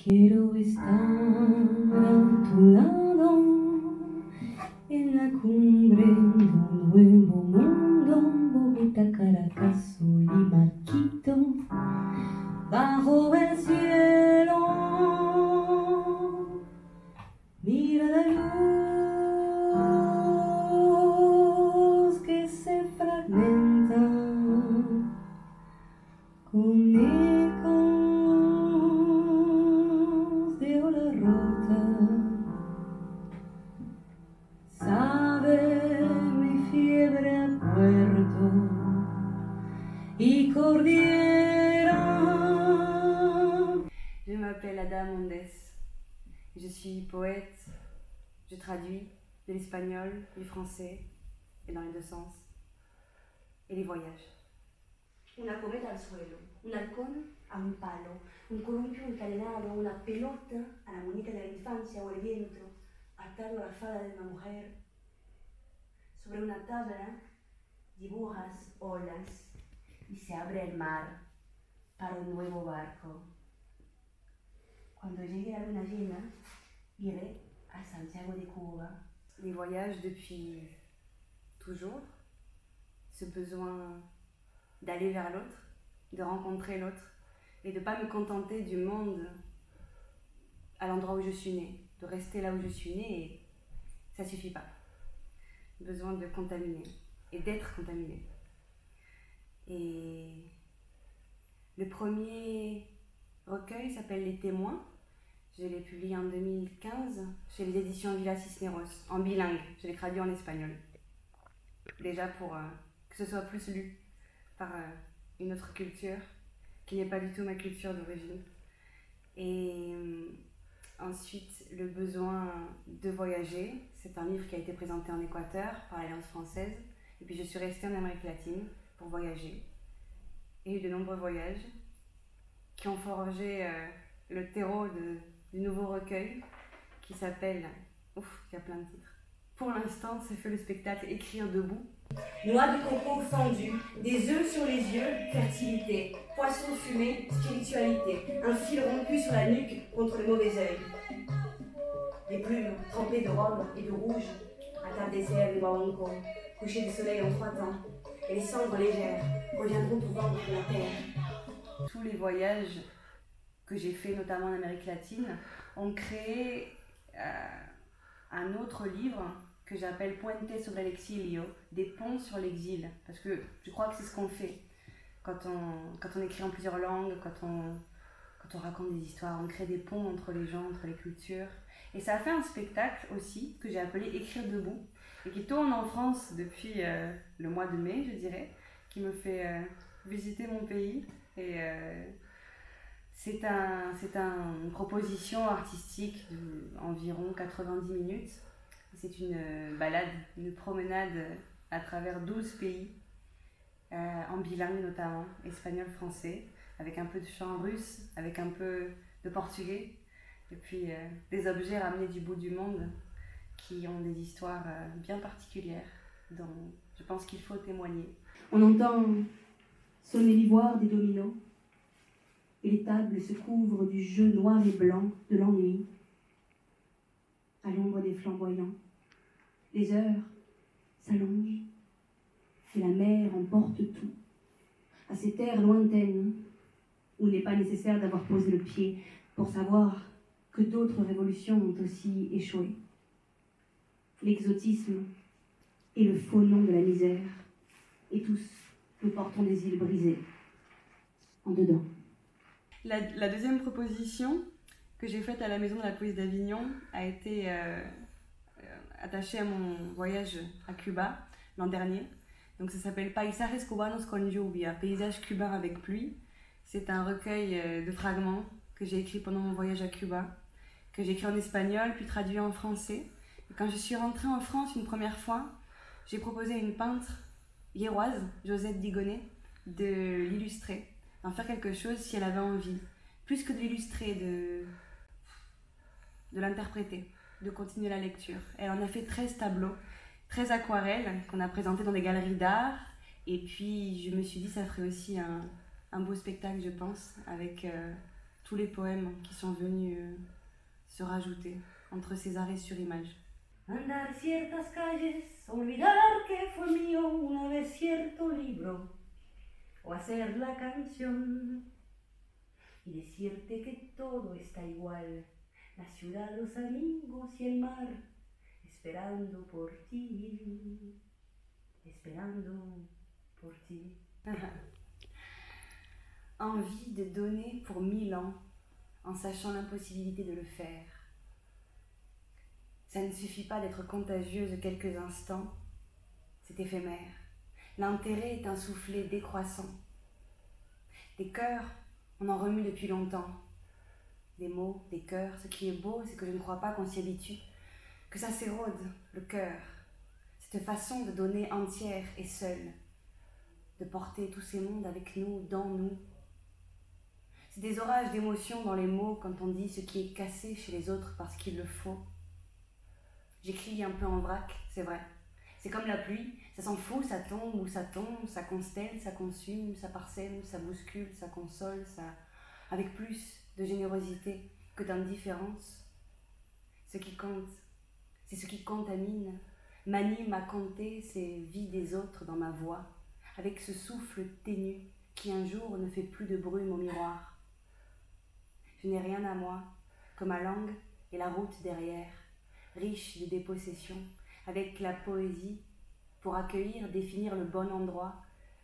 Quiero estar a tu lado en la cumbre de un nuevo mundo, Bogotá, Caracas, Lima, Quito, bajo el cielo. Mira la luz que se fragmenta con ecos de ola rota. Sabe mi fiebre a puerto y cordillera. Je m'appelle Ada Mondes. Je suis poète. Je traduis de l'espagnol, du français, et dans les deux sens, et les voyages. Una cometa al suelo, un halcón a un palo, un columpio encadenado, una pelota a la muñeca de la infancia o el viento, atado a la falda de una mujer. Sobre una tabla dibujas olas y se abre el mar para un nuevo barco. Cuando llegue la luna llena, iré à Santiago de Cuba. Les voyages depuis toujours, ce besoin d'aller vers l'autre, de rencontrer l'autre et de ne pas me contenter du monde à l'endroit où je suis née, de rester là où je suis née et ça ne suffit pas. Besoin de contaminer et d'être contaminé. Et le premier recueil s'appelle Les Témoins. Je l'ai publié en 2015 chez les éditions Villa Cisneros, en bilingue. Je l'ai traduit en espagnol. Déjà pour que ce soit plus lu par une autre culture, qui n'est pas du tout ma culture d'origine. Et ensuite, le besoin de voyager. C'est un livre qui a été présenté en Équateur par l'Alliance française. Et puis je suis restée en Amérique latine pour voyager. Et eu de nombreux voyages qui ont forgé le terreau du nouveau recueil qui s'appelle... Ouf, il y a plein de titres. Pour l'instant, c'est fait le spectacle Écrire debout. Noix de coco fondue, des œufs sur les yeux, fertilité, poisson fumé, spiritualité, un fil rompu sur la nuque contre le mauvais œil. Les plumes trempées de rhum et de rouge, atardessèrent de Guawanco, coucher du soleil en 3 temps, et les cendres légères reviendront au ventre de la terre. Tous les voyages que j'ai faits, notamment en Amérique latine, ont créé un autre livre que j'appelle Puente sobre el exilio, des ponts sur l'exil, parce que je crois que c'est ce qu'on fait quand on écrit en plusieurs langues, quand on raconte des histoires, on crée des ponts entre les gens, entre les cultures. Et ça a fait un spectacle aussi que j'ai appelé Écrire debout, et qui tourne en France depuis le mois de mai, je dirais, qui me fait visiter mon pays. Et c'est une proposition artistique d'environ 90 minutes. C'est une balade, une promenade à travers 12 pays, en bilingue notamment, espagnol-français, avec un peu de chant russe, avec un peu de portugais, et puis des objets ramenés du bout du monde qui ont des histoires bien particulières dont je pense qu'il faut témoigner. On entend sonner l'ivoire des dominos, et les tables se couvrent du jeu noir et blanc de l'ennui, à l'ombre des flamboyants. Les heures s'allongent, et la mer emporte tout, à ces terres lointaines, où il n'est pas nécessaire d'avoir posé le pied pour savoir que d'autres révolutions ont aussi échoué. L'exotisme est le faux nom de la misère, et tous nous portons des îles brisées, en dedans. La deuxième proposition que j'ai faite à la Maison de la Poésie d'Avignon a été attachée à mon voyage à Cuba l'an dernier. Donc ça s'appelle Paisajes cubanos con lluvia, paysages cubains avec pluie. C'est un recueil de fragments que j'ai écrit pendant mon voyage à Cuba, que j'ai écrit en espagnol puis traduit en français. Et quand je suis rentrée en France une première fois, j'ai proposé à une peintre hiéroise, Josette Digonnet, de l'illustrer, d'en faire quelque chose si elle avait envie. Plus que de l'illustrer, de l'interpréter, de continuer la lecture. Elle en a fait 13 tableaux, 13 aquarelles qu'on a présentés dans des galeries d'art. Et puis je me suis dit ça ferait aussi un beau spectacle, je pense, avec tous les poèmes qui sont venus se rajouter entre ces arrêts sur image. Andar ciertas calles, olvidar que fue mío una vez cierto libro, o hacer la canción y decirte que todo está igual, la ciudad, los amigos y el mar, esperando por ti, esperando por ti. Envie de donner pour 1000 ans, en sachant l'impossibilité de le faire. Ça ne suffit pas d'être contagieuse quelques instants, c'est éphémère. L'intérêt est un soufflet décroissant. Des cœurs, on en remue depuis longtemps. Des mots, des cœurs, ce qui est beau, c'est que je ne crois pas qu'on s'y habitue, que ça s'érode, le cœur. Cette façon de donner entière et seule, de porter tous ces mondes avec nous, dans nous. C'est des orages d'émotions dans les mots quand on dit ce qui est cassé chez les autres parce qu'il le faut. J'écris un peu en vrac, c'est vrai. C'est comme la pluie, ça s'en fout, ça tombe, ça constelle, ça consume, ça parsème, ça bouscule, ça console, ça... avec plus de générosité que d'indifférence. Ce qui compte, c'est ce qui contamine, m'anime à compter ces vies des autres dans ma voix, avec ce souffle ténu qui un jour ne fait plus de brume au miroir. Je n'ai rien à moi, que ma langue et la route derrière, riche de dépossessions, avec la poésie pour accueillir, définir le bon endroit,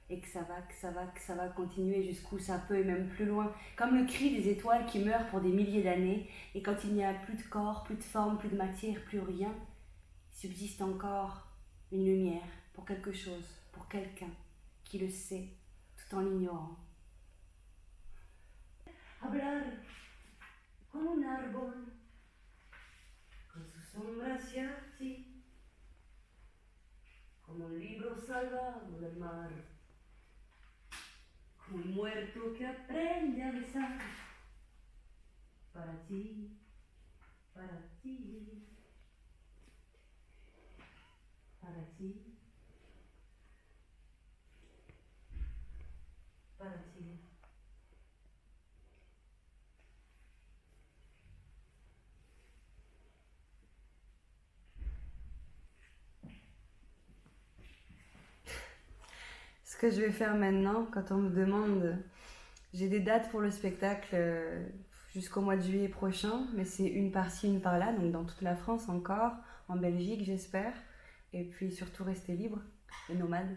et que ça va continuer jusqu'où ça peut et même plus loin, comme le cri des étoiles qui meurent pour des milliers d'années, et quand il n'y a plus de corps, plus de forme, plus de matière, plus rien, il subsiste encore une lumière pour quelque chose, pour quelqu'un qui le sait tout en l'ignorant. Hablar como un árbol, con su sombra hacia ti, como un libro salvado del mar, como un muerto que aprende a besar, para ti, para ti, para ti, para ti. Ce que je vais faire maintenant, quand on me demande, j'ai des dates pour le spectacle jusqu'au mois de juillet prochain, mais c'est une par-ci, une par-là, donc dans toute la France encore, en Belgique j'espère, et puis surtout rester libre et nomade,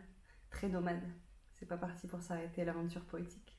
très nomade. C'est pas parti pour s'arrêter l'aventure poétique.